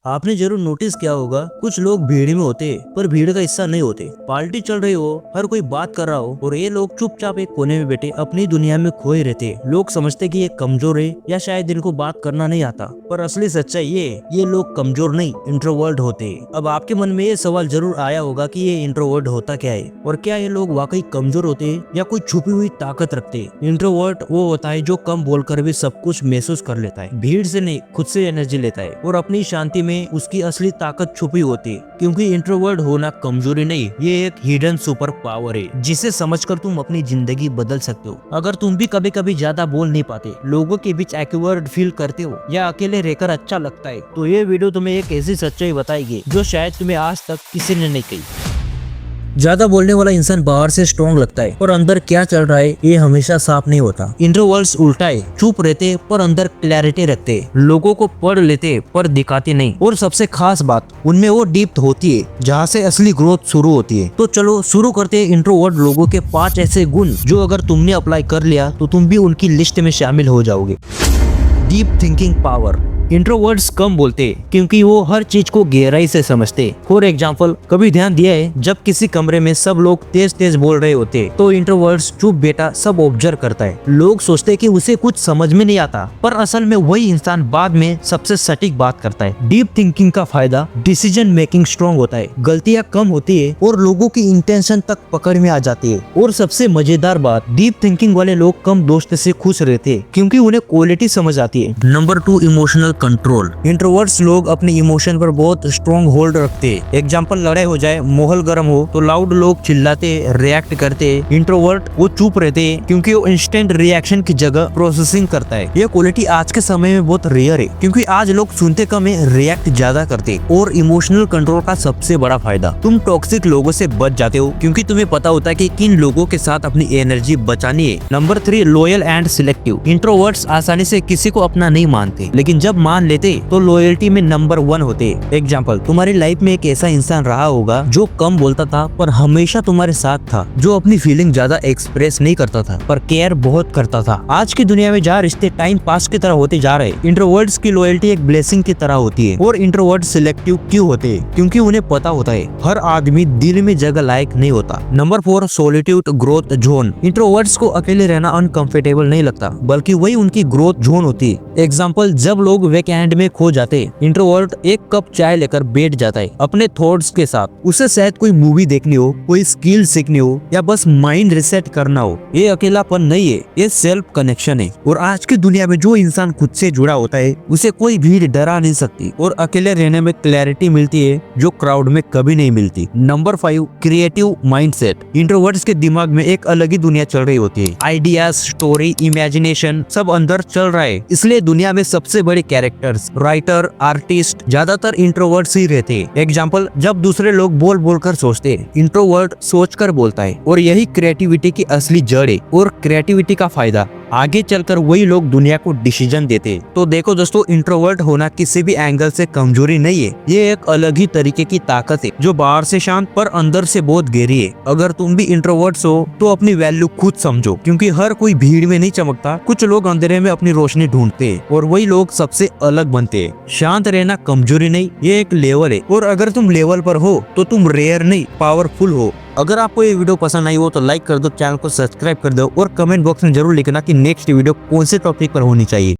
आपने जरूर नोटिस किया होगा, कुछ लोग भीड़ में होते पर भीड़ का हिस्सा नहीं होते। पार्टी चल रही हो, हर कोई बात कर रहा हो और ये लोग चुपचाप एक कोने में बैठे अपनी दुनिया में खोए रहते। लोग समझते कि ये कमजोर है या शायद इनको बात करना नहीं आता, पर असली सच्चाई ये लोग कमजोर नहीं, इंट्रोवर्ट होते। अब आपके मन में ये सवाल जरूर आया होगा कि ये इंट्रोवर्ट होता क्या है और क्या ये लोग वाकई कमजोर होते या कोई छुपी हुई ताकत रखते। इंट्रोवर्ट वो होता है जो कम बोलकर भी सब कुछ महसूस कर लेता है, भीड़ से नहीं खुद से एनर्जी लेता है और अपनी शांति में उसकी असली ताकत छुपी होती है। क्योंकि इंट्रोवर्ट होना कमजोरी नहीं, ये एक हिडन सुपर पावर है जिसे समझकर तुम अपनी जिंदगी बदल सकते हो। अगर तुम भी कभी कभी ज्यादा बोल नहीं पाते, लोगों के बीच एक्वर्ड फील करते हो या अकेले रहकर अच्छा लगता है, तो ये वीडियो तुम्हें एक ऐसी सच्चाई बताएगी जो शायद तुम्हें आज तक किसी ने नहीं कही। ज्यादा बोलने वाला इंसान बाहर से स्ट्रॉन्ग लगता है और अंदर क्या चल रहा है ये हमेशा साफ नहीं होता। इंट्रोवर्ट्स उल्टा है, चुप रहते पर अंदर क्लैरिटी रखते, लोगों को पढ़ लेते पर दिखाते नहीं, और सबसे खास बात उनमें वो डीप होती है जहाँ से असली ग्रोथ शुरू होती है। तो चलो शुरू करते हैं इंट्रोवर्ट लोगों के 5 ऐसे गुण जो अगर तुमने अप्लाई कर लिया तो तुम भी उनकी लिस्ट में शामिल हो जाओगे। Deep thinking power. इंट्रोवर्ट्स कम बोलते क्योंकि वो हर चीज को गहराई से समझते। फॉर एग्जाम्पल, कभी ध्यान दिया है जब किसी कमरे में सब लोग तेज तेज बोल रहे होते तो इंट्रोवर्ट्स चुप बैठा सब ऑब्जर्व करता है। लोग सोचते कि उसे कुछ समझ में नहीं आता, पर असल में वही इंसान बाद में सबसे सटीक बात करता है। डीप थिंकिंग का फायदा, डिसीजन मेकिंग स्ट्रॉन्ग होता है, गलतियां कम होती है और लोगों की इंटेंशन तक पकड़ में आ जाती है। और सबसे मजेदार बात, डीप थिंकिंग वाले लोग कम दोस्त से खुश रहते क्योंकि उन्हें क्वालिटी समझ आती है। Number 2, emotional control. इंट्रोवर्ट्स लोग अपने इमोशन पर बहुत स्ट्रॉन्ग होल्ड रखते हैं। एग्जांपल, लड़ाई हो जाए, माहौल गर्म हो तो लाउड लोग चिल्लाते, रिएक्ट करते। इंट्रोवर्ट वो चुप रहते क्योंकि वो इंस्टेंट रिएक्शन की जगह प्रोसेसिंग करता है। ये क्वालिटी आज के समय में बहुत रेयर है क्योंकि आज लोग सुनते कम है, रिएक्ट ज्यादा करते। और इमोशनल कंट्रोल का सबसे बड़ा फायदा, तुम टॉक्सिक लोगों से बच जाते हो क्योंकि तुम्हें पता होता है कि किन लोगों के साथ अपनी एनर्जी बचानी है। Number 3, loyal and selective. Introverts आसानी से किसी को अपना नहीं मानते, लेकिन जब मान लेते तो लॉयल्टी में नंबर 1 होते। एग्जाम्पल, तुम्हारी लाइफ में एक ऐसा इंसान रहा होगा जो कम बोलता था पर हमेशा तुम्हारे साथ था, जो अपनी फीलिंग ज्यादा एक्सप्रेस नहीं करता था पर केयर बहुत करता था। आज की दुनिया में जहाँ रिश्ते टाइम पास की तरह होते जा रहे, इंट्रोवर्ट्स की लॉयल्टी एक ब्लेसिंग की तरह होती है। और इंट्रोवर्ट्स सिलेक्टिव क्यों होते हैं? क्योंकि उन्हें पता होता है हर आदमी दिल में जगह लायक नहीं होता। Number 4, solitude growth zone. Introverts को अकेले रहना अनकंफर्टेबल नहीं लगता, बल्कि वही उनकी ग्रोथ जोन होती है। एग्जाम्पल, जब लोग वीकेंड में खो जाते, इंट्रोवर्ट एक कप चाय लेकर बैठ जाता है अपने थॉट्स के साथ। उसे शायद कोई मूवी देखनी हो, कोई स्किल सीखनी हो या बस माइंड रिसेट करना हो। ये अकेलापन नहीं है, ये सेल्फ कनेक्शन है। और आज की दुनिया में जो इंसान खुद से जुड़ा होता है उसे कोई भीड़ डरा नहीं सकती और अकेले रहने में क्लैरिटी मिलती है जो क्राउड में कभी नहीं मिलती। Number 5, creative mindset. इंट्रोवर्ट्स के दिमाग में एक अलग ही दुनिया चल रही होती है। आइडियाज, स्टोरी, इमेजिनेशन सब अंदर चल रहा है। इसलिए दुनिया में सबसे बड़े कैरेक्टर्स, राइटर, आर्टिस्ट ज्यादातर इंट्रोवर्ट्स ही रहते हैं। एग्जाम्पल, जब दूसरे लोग बोल बोल कर सोचते, इंट्रोवर्ट सोच कर बोलता है और यही क्रिएटिविटी की असली जड़ है। और क्रिएटिविटी का फायदा, आगे चलकर वही लोग दुनिया को डिसीजन देते। तो देखो दोस्तों, इंट्रोवर्ट होना किसी भी एंगल से कमजोरी नहीं है, ये एक अलग ही तरीके की ताकत है जो बाहर से शांत पर अंदर से बहुत गहरी है। अगर तुम भी इंट्रोवर्ट्स हो तो अपनी वैल्यू खुद समझो, क्योंकि हर कोई भीड़ में नहीं चमकता। कुछ लोग अंधेरे में अपनी रोशनी ढूंढते हैं और वही लोग सबसे अलग बनते हैं। शांत रहना कमजोरी नहीं, ये एक लेवल है। और अगर तुम लेवल पर हो तो तुम रेयर नहीं, पावरफुल हो। अगर आपको ये वीडियो पसंद आई हो तो लाइक कर दो, चैनल को सब्सक्राइब कर दो और कमेंट बॉक्स में जरूर लिखना कि नेक्स्ट वीडियो कौन से टॉपिक पर होनी चाहिए।